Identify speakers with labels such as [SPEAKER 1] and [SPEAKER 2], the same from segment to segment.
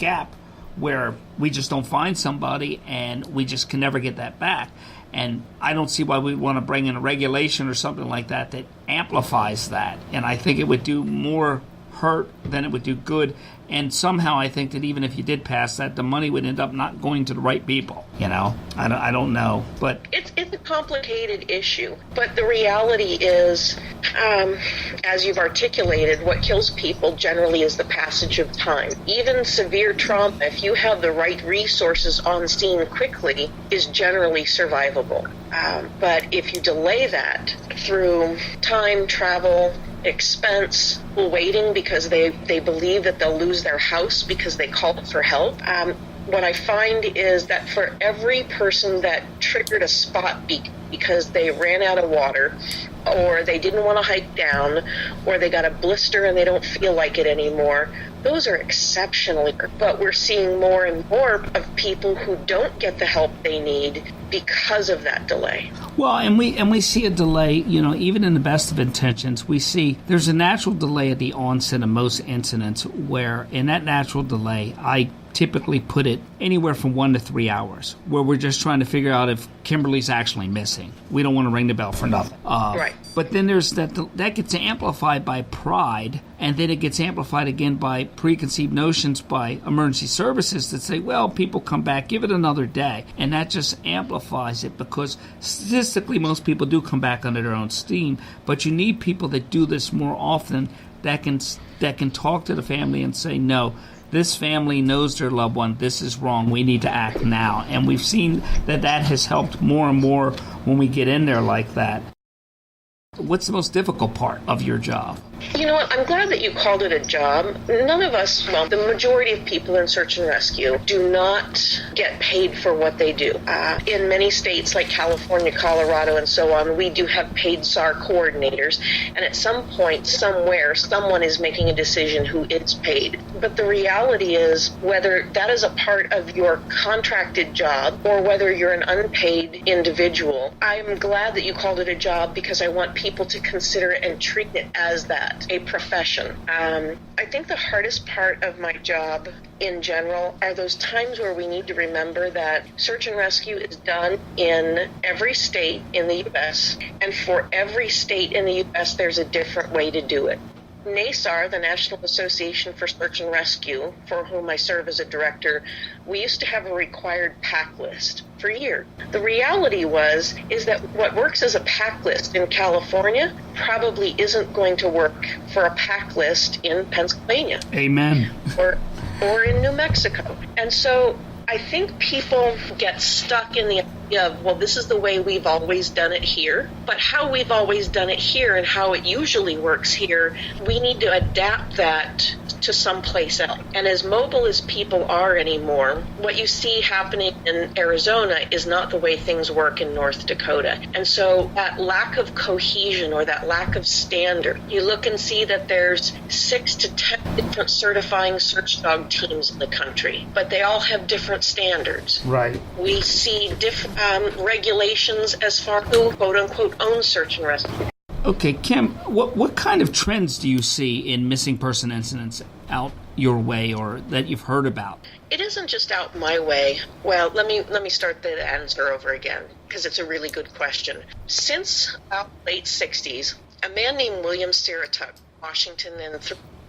[SPEAKER 1] gap where we just don't find somebody and we just can never get that back. And I don't see why we want to bring in a regulation or something like that that amplifies that. And I think it would do more hurt than it would do good. And somehow I think that even if you did pass that, the money would end up not going to the right people. I don't know. But
[SPEAKER 2] it's a complicated issue. But the reality is, as you've articulated, what kills people generally is the passage of time. Even severe trauma, if you have the right resources on scene quickly, is generally survivable. But if you delay that through time, travel, expense, waiting because they believe that they'll lose their house because they called for help, what I find is that for every person that triggered a spot because they ran out of water, or they didn't want to hike down, or they got a blister and they don't feel like it anymore, those are exceptionally rare. But we're seeing more and more of people who don't get the help they need because of that delay.
[SPEAKER 1] Well, and we see a delay, even in the best of intentions, we see there's a natural delay at the onset of most incidents where in that natural delay, I typically put it anywhere from 1 to 3 hours, where we're just trying to figure out if Kimberly's actually missing. We don't want to ring the bell for nothing.
[SPEAKER 2] Right.
[SPEAKER 1] But then there's that gets amplified by pride, and then it gets amplified again by preconceived notions by emergency services that say, well, people come back, give it another day. And that just amplifies it because statistically most people do come back under their own steam, but you need people that do this more often that can talk to the family and say, no, this family knows their loved one. This is wrong. We need to act now. And we've seen that has helped more and more when we get in there like that. What's the most difficult part of your job?
[SPEAKER 2] You know what? I'm glad that you called it a job. None of us, well, the majority of people in search and rescue do not get paid for what they do. In many states like California, Colorado, and so on, we do have paid SAR coordinators. And at some point, somewhere, someone is making a decision who is paid. But the reality is, whether that is a part of your contracted job or whether you're an unpaid individual, I'm glad that you called it a job because I want people to consider it and treat it as that, a profession. I think the hardest part of my job in general are those times where we need to remember that search and rescue is done in every state in the U.S., and for every state in the U.S. there's a different way to do it. NASAR, the National Association for Search and Rescue, for whom I serve as a director, we used to have a required pack list for years. The reality is that what works as a pack list in California probably isn't going to work for a pack list in Pennsylvania.
[SPEAKER 1] Amen.
[SPEAKER 2] Or in New Mexico. And so I think people get stuck in the idea of, well, this is the way we've always done it here. But how we've always done it here and how it usually works here, we need to adapt that to someplace else. And as mobile as people are anymore, what you see happening in Arizona is not the way things work in North Dakota. And so that lack of cohesion or that lack of standard, you look and see that there's 6 to 10 different certifying search dog teams in the country, but they all have different standards.
[SPEAKER 1] Right.
[SPEAKER 2] We see different regulations as far as who, quote unquote, owns search and rescue.
[SPEAKER 1] Okay, Kim, what kind of trends do you see in missing person incidents out your way or that you've heard about?
[SPEAKER 2] It isn't just out my way. Well, let me start the answer over again because it's a really good question. Since about late 60s, a man named William Sirituck, Washington and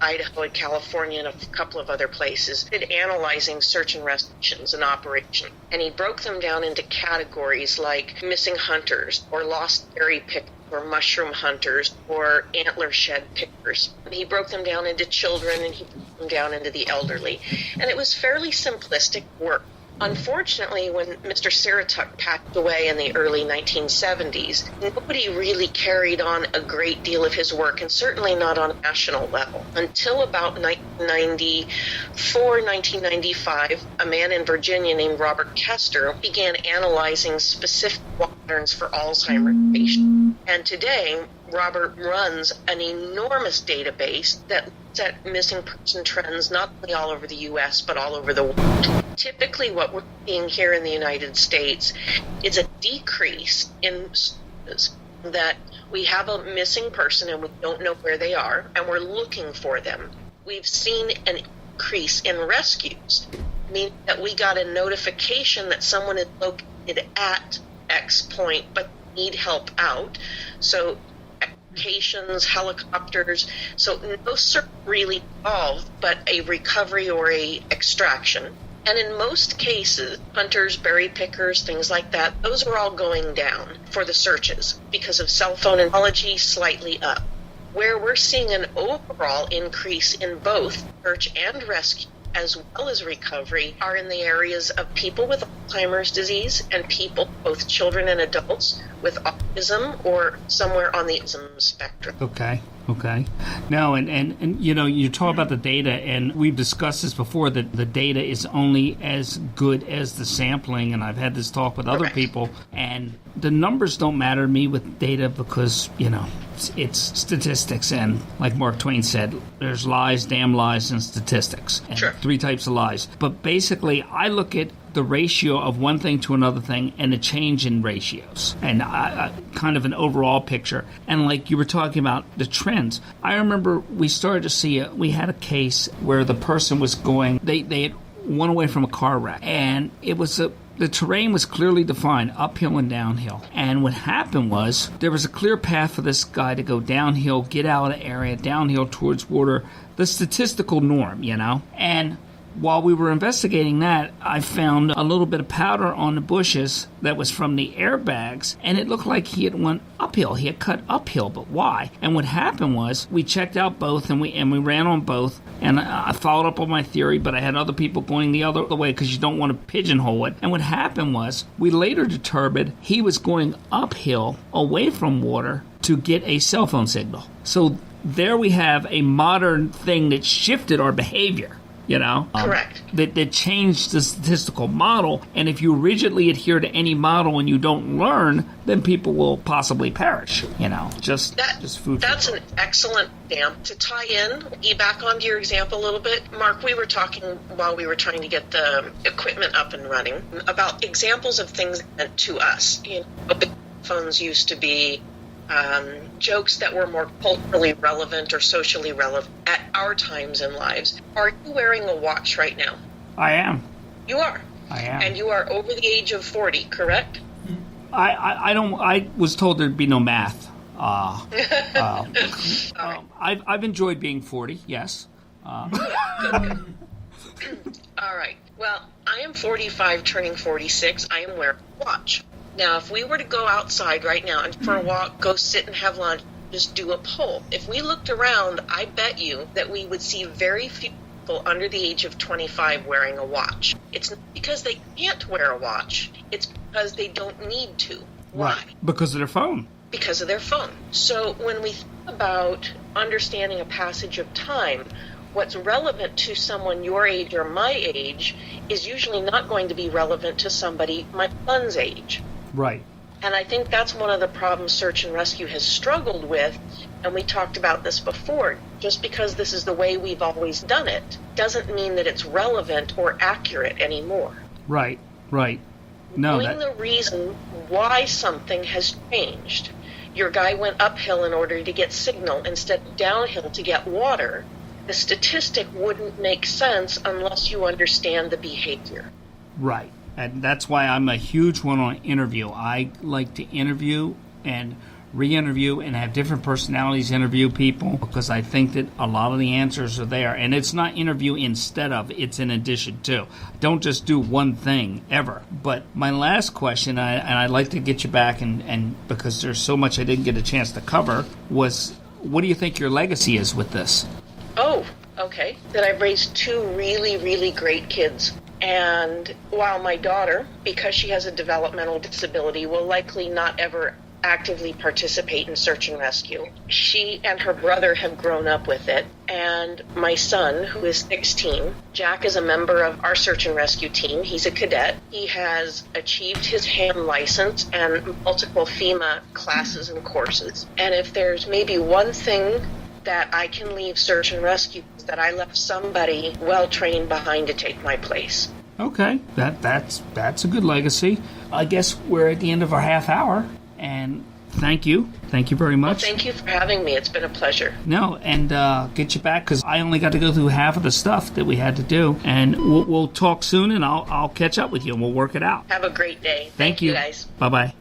[SPEAKER 2] Idaho and California and a couple of other places, did analyzing search and rescue missions and operations. And he broke them down into categories like missing hunters or lost berry pickers or mushroom hunters or antler shed pickers. He broke them down into children and he broke them down into the elderly. And it was fairly simplistic work. Unfortunately, when Mr. Sirituck passed away in the early 1970s, nobody really carried on a great deal of his work, and certainly not on a national level. Until about 1994, 1995, a man in Virginia named Robert Kester began analyzing specific patterns for Alzheimer's patients. And today, Robert runs an enormous database that looks at missing person trends not only all over the U.S., but all over the world. Typically, what we're seeing here in the United States is a decrease in services, that we have a missing person and we don't know where they are, and we're looking for them. We've seen an increase in rescues, meaning that we got a notification that someone is located at X point but need help out. So applications, helicopters, so no search really involved, but a recovery or a extraction. And in most cases, hunters, berry pickers, things like that, those are all going down for the searches because of cell phone technology slightly up. Where we're seeing an overall increase in both search and rescue as well as recovery are in the areas of people with Alzheimer's disease and people, both children and adults, with autism or somewhere on the autism spectrum.
[SPEAKER 1] Okay. Now, and you know, you talk about the data, and we've discussed this before, that the data is only as good as the sampling, and I've had this talk with other people, and the numbers don't matter to me with data because, you know, it's statistics, and like Mark Twain said, there's lies, damn lies, and statistics. And
[SPEAKER 2] sure.
[SPEAKER 1] 3 types of lies. But basically, I look at the ratio of one thing to another thing and the change in ratios and kind of an overall picture. And like you were talking about the trends, I remember we started to see we had a case where the person was going, they had went away from a car wreck, and it was the terrain was clearly defined, uphill and downhill. And what happened was there was a clear path for this guy to go downhill, get out of the area, downhill towards water, the statistical norm, you know. And while we were investigating that, I found a little bit of powder on the bushes that was from the airbags, and it looked like he had went uphill. He had cut uphill, but why? And what happened was we checked out both, and we ran on both, and I followed up on my theory, but I had other people going the other way because you don't want to pigeonhole it. And what happened was we later determined he was going uphill away from water to get a cell phone signal. So there we have a modern thing that shifted our behavior. You know,
[SPEAKER 2] correct.
[SPEAKER 1] That changed the statistical model, and if you rigidly adhere to any model and you don't learn, then people will possibly perish. You know, just food.
[SPEAKER 2] That's an excellent example to tie in. Back onto your example a little bit, Mark. We were talking while we were trying to get the equipment up and running about examples of things that meant to us. You know, big phones used to be. Jokes that were more culturally relevant or socially relevant at our times in lives. Are you wearing a watch right now?
[SPEAKER 1] I am.
[SPEAKER 2] You are?
[SPEAKER 1] I am.
[SPEAKER 2] And you are over the age of 40, correct?
[SPEAKER 1] I don't. I was told there'd be no math. Right. I've enjoyed being 40, yes.
[SPEAKER 2] Good. All right. Well, I am 45, turning 46. I am wearing a watch. Now, if we were to go outside right now and for a walk, go sit and have lunch, just do a poll. If we looked around, I bet you that we would see very few people under the age of 25 wearing a watch. It's not because they can't wear a watch. It's because they don't need to. Why?
[SPEAKER 1] Right. Because of their phone.
[SPEAKER 2] Because of their phone. So when we think about understanding a passage of time, what's relevant to someone your age or my age is usually not going to be relevant to somebody my son's age.
[SPEAKER 1] Right.
[SPEAKER 2] And I think that's one of the problems search and rescue has struggled with, and we talked about this before. Just because this is the way we've always done it doesn't mean that it's relevant or accurate anymore.
[SPEAKER 1] Right.
[SPEAKER 2] Knowing the reason why something has changed. Your guy went uphill in order to get signal instead of downhill to get water. The statistic wouldn't make sense unless you understand the behavior.
[SPEAKER 1] Right. And that's why I'm a huge one on interview. I like to interview and re-interview and have different personalities interview people because I think that a lot of the answers are there. And it's not interview instead of, it's in addition to. Don't just do one thing ever. But my last question, and I'd like to get you back, and because there's so much I didn't get a chance to cover, was what do you think your legacy is with this?
[SPEAKER 2] Oh, okay. That I've raised 2 really, really great kids. And while my daughter, because she has a developmental disability, will likely not ever actively participate in search and rescue, she and her brother have grown up with it. And my son, who is 16, Jack is a member of our search and rescue team. He's a cadet. He has achieved his ham license and multiple FEMA classes and courses. And if there's maybe one thing that I can leave search and rescue is that I left somebody well-trained behind to take my place.
[SPEAKER 1] Okay, that's a good legacy. I guess we're at the end of our half hour, and Thank you. Thank you very much.
[SPEAKER 2] Well, thank you for having me. It's been a pleasure.
[SPEAKER 1] No, and get you back because I only got to go through half of the stuff that we had to do. And we'll talk soon, and I'll catch up with you, and we'll work it out.
[SPEAKER 2] Have a great day.
[SPEAKER 1] Thank you
[SPEAKER 2] guys.
[SPEAKER 1] Bye-bye.